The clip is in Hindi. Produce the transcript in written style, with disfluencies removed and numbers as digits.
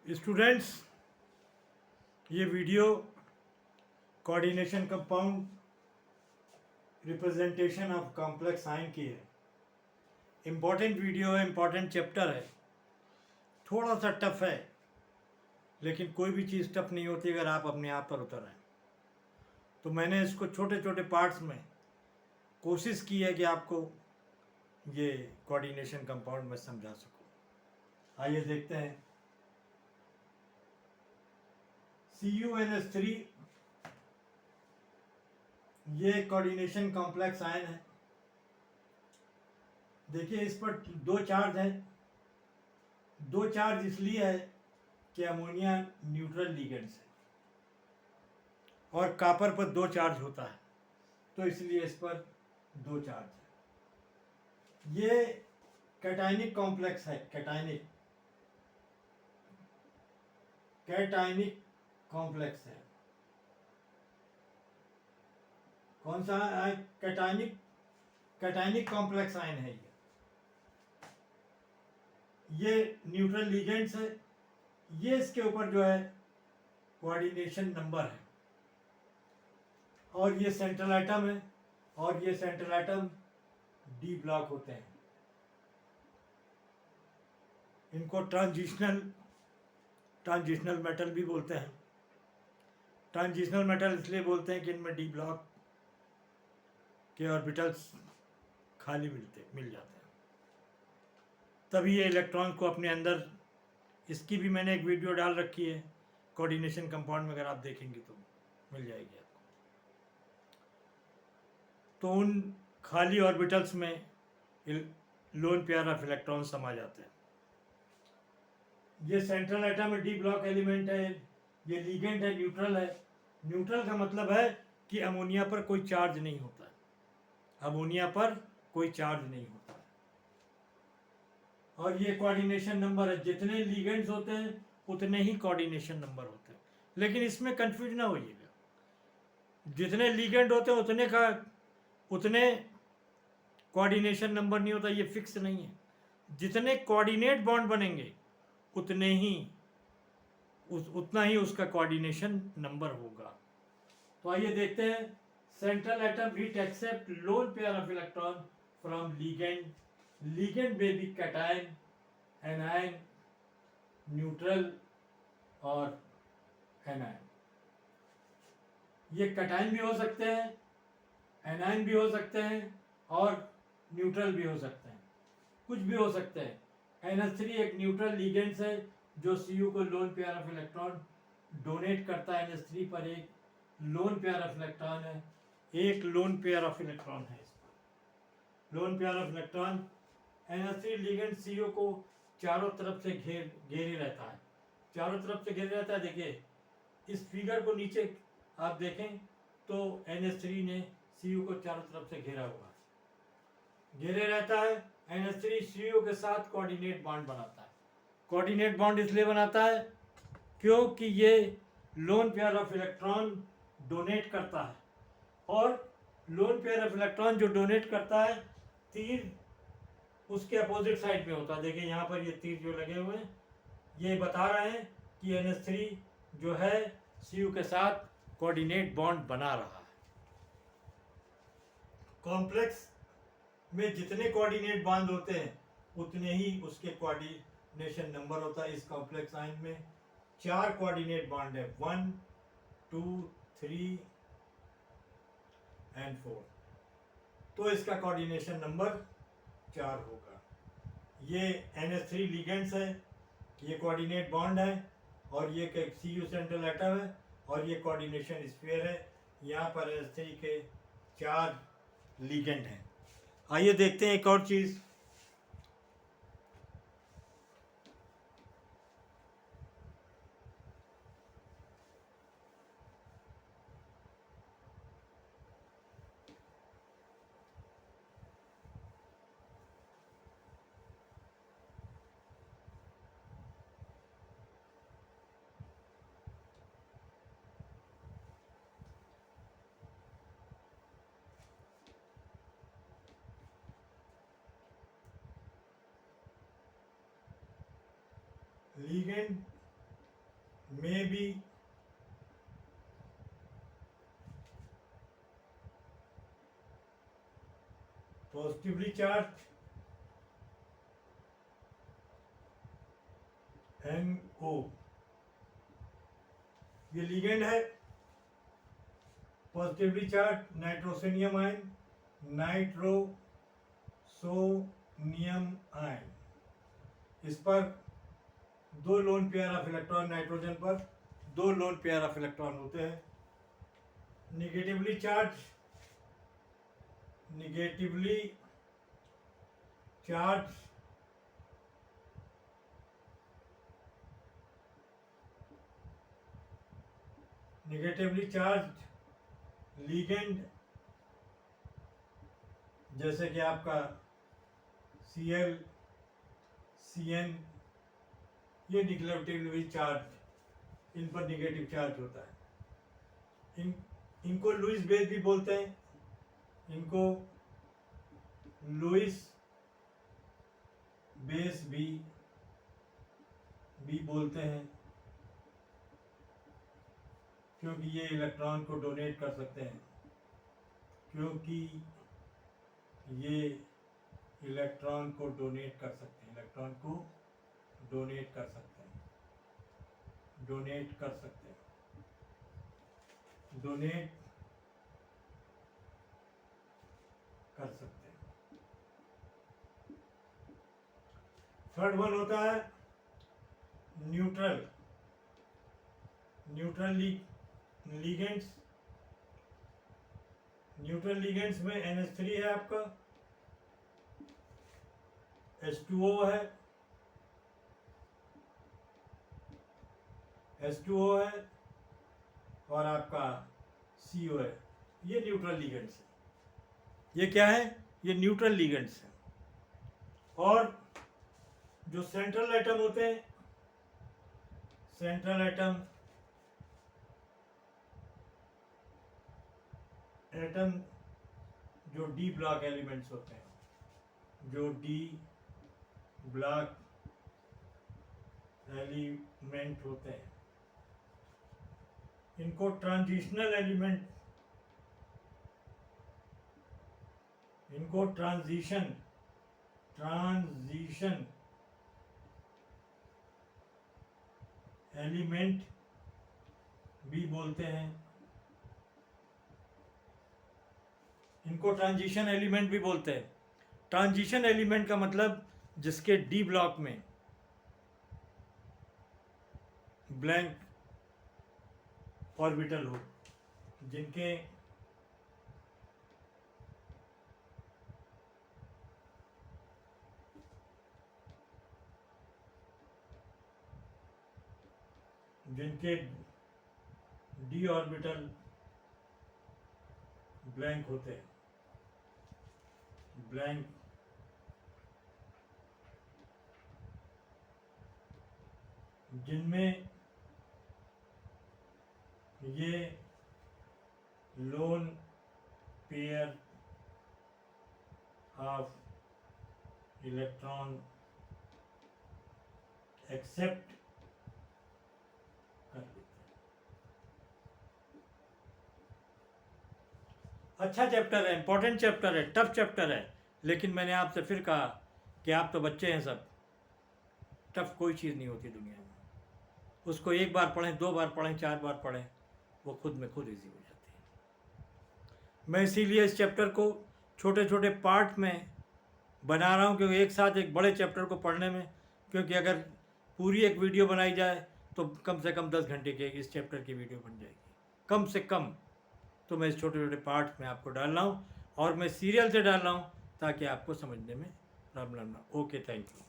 स्टूडेंट्स, ये video coordination compound representation of complex ion की है। इम्पॉर्टेंट वीडियो है, इम्पॉर्टेंट चैप्टर है। थोड़ा सा टफ है, लेकिन कोई भी चीज़ टफ नहीं होती अगर आप अपने आप पर उतर आए। तो मैंने इसको छोटे छोटे पार्ट्स में कोशिश की है कि आपको ये कोऑर्डिनेशन कंपाउंड में समझा सकूं। आइए देखते हैं। CuNH3 ये कोऑर्डिनेशन कॉम्प्लेक्स आयन है। देखिए, इस पर दो चार्ज है। दो चार्ज इसलिए है कि अमोनिया न्यूट्रल लिगेंड्स है और कॉपर पर दो चार्ज होता है, तो इसलिए इस पर दो चार्ज है। ये कैटायनिक कॉम्प्लेक्स है। कैटायनिक कॉम्प्लेक्स है। कौन सा है? कैटायनिक कॉम्प्लेक्स आयन है ये न्यूट्रल लिगेंड्स है। ये इसके ऊपर जो है कोऑर्डिनेशन नंबर है, और ये सेंट्रल एटम है, और ये सेंट्रल एटम डी ब्लॉक होते हैं। इनको ट्रांजिशनल मेटल भी बोलते हैं। ट्रांजिशनल मेटल इसलिए बोलते हैं कि इनमें डी ब्लॉक के ऑर्बिटल्स खाली मिल जाते हैं, तभी ये इलेक्ट्रॉन को अपने अंदर। इसकी भी मैंने एक वीडियो डाल रखी है कोऑर्डिनेशन कंपाउंड में, अगर आप देखेंगे तो मिल जाएगी आपको। तो उन खाली ऑर्बिटल्स में लोन पेयर ऑफ इलेक्ट्रॉन समा जाते हैं। ये सेंट्रल एटम में डी ब्लॉक एलिमेंट है। ये लिगेंड है, न्यूट्रल है। न्यूट्रल का मतलब है कि अमोनिया पर कोई चार्ज नहीं होता है। अमोनिया पर कोई चार्ज नहीं होता है। और ये कोऑर्डिनेशन नंबर है। जितने लिगेंड्स होते हैं उतने ही कोऑर्डिनेशन नंबर होते हैं, लेकिन इसमें कंफ्यूज ना होइएगा। जितने लिगेंड होते हैं उतने कोऑर्डिनेशन नंबर नहीं होता, ये फिक्स नहीं है। जितने कोऑर्डिनेट बॉन्ड बनेंगे उतना ही उसका कोऑर्डिनेशन नंबर होगा। तो आइए देखते हैं। Central atom it accept lone pair of electron from ligand. Ligand में भी कैटायन, एनायन, न्यूट्रल और एनायन। ये कैटायन भी हो सकते हैं, एनायन भी हो सकते हैं और न्यूट्रल भी हो सकते हैं। कुछ भी हो सकते हैं। NH3 एक न्यूट्रल लिगेंड्स है जो Cu को loan pair of electron donate करता है। NH3 पर एक लोन पेयर ऑफ इलेक्ट्रॉन है। एक लोन पेयर ऑफ इलेक्ट्रॉन है इस पर। Loan pair of electron NH3 ligand Cu को चारों तरफ से घेरे रहता है। चारों तरफ से घेरे रहता है। देखिए, इस फिगर को नीचे आप देखें तो NH3 ने Cu को चारों तरफ से घेरा हुआ है, घेरे रहता है। NH3 Cu के साथ कोऑर्डिनेट बॉन्ड बनाता है। कोऑर्डिनेट बॉन्ड इसलिए बनाता है क्योंकि ये lone pair of electron donate करता है, और लोन पेयर ऑफ इलेक्ट्रॉन जो डोनेट करता है, तीर उसके अपोजिट साइड में होता है। देखिए, यहाँ पर ये तीर जो लगे हुए हैं, ये बता रहे हैं कि NH3 जो है Cu के साथ कोऑर्डिनेट बॉन्ड बना रहा है। कॉम्प्लेक्स में जितने कोऑर्डिनेट बॉन्ड होते हैं उतने ही उसके कोऑर्डिनेशन नंबर होता है। इस कॉम्प्लेक्स आयन में 4 कोऑर्डिनेट बॉन्ड है, 1, 2, 3 एंड 4। तो इसका कोऑर्डिनेशन नंबर 4 होगा। ये NH3 लिगेंड्स है, ये कोऑर्डिनेट बॉन्ड है, और ये Cu सेंट्रल एटम है, और ये कोऑर्डिनेशन स्फीयर है। यहाँ पर NH3 के 4 लिगेंड हैं। आइए देखते हैं एक और चीज। Ligand may be positively charged, NO, ये लिगेंड है, positively charge nitrosonium ion, nitrosonium ion, इस पर 2 loan pair of electron, nitrogen पर 2 लोन पेयर ऑफ इलेक्ट्रॉन होते हैं। Negatively charge negatively charged ligand, जैसे कि आपका Cl, Cn, ये निगेटिवली चार्ज, इन पर निगेटिव चार्ज होता है। इनको लुईस बेस भी बोलते हैं, इनको लुईस बेस भी बोलते हैं, क्योंकि ये इलेक्ट्रॉन को डोनेट कर सकते हैं, क्योंकि ये इलेक्ट्रॉन को डोनेट कर सकते हैं, इलेक्ट्रॉन को डोनेट कर सकते हैं, डोनेट कर सकते हैं, डोनेट कर सकते हैं। थर्ड वन होता है न्यूट्रल लिगेंड्स। न्यूट्रल लिगेंड्स में NH3 है आपका, H2O है, और आपका CO है। ये न्यूट्रल लिगेंड्स है। ये क्या है? ये न्यूट्रल लिगेंड्स है। और जो सेंट्रल एटम होते हैं, सेंट्रल एटम जो डी ब्लॉक एलिमेंट्स होते हैं, जो डी ब्लॉक एलिमेंट होते हैं, इनको ट्रांजिशनल एलिमेंट, इनको ट्रांजिशन एलिमेंट भी बोलते हैं, इनको ट्रांजिशन एलिमेंट भी बोलते हैं। ट्रांजिशन एलिमेंट का मतलब जिसके डी ब्लॉक में ब्लैंक ऑर्बिटल हो, जिनके डी ऑर्बिटल ब्लैंक होते हैं, ब्लैंक, जिनमें ये lone pair of electron accept कर लेते हैं। अच्छा चैप्टर है, इंपॉर्टेंट चैप्टर है, टफ चैप्टर है, लेकिन मैंने आपसे फिर कहा कि आप तो बच्चे हैं सब, टफ कोई चीज़ नहीं होती दुनिया में। उसको 1 बार पढ़ें, 2 बार पढ़ें, 4 बार पढ़ें, वो खुद में खुद ईजी हो जाती है। मैं इसीलिए इस चैप्टर को छोटे छोटे पार्ट में बना रहा हूँ, क्योंकि एक साथ एक बड़े चैप्टर को पढ़ने में, क्योंकि अगर पूरी एक वीडियो बनाई जाए तो कम से कम 10 घंटे की इस चैप्टर की वीडियो बन जाएगी, कम से कम। तो मैं इस छोटे छोटे पार्ट में आपको डाल रहा हूँ, और मैं सीरियल से डाल रहा हूँ ताकि आपको समझने में प्रॉब्लम ना। Okay, thank you.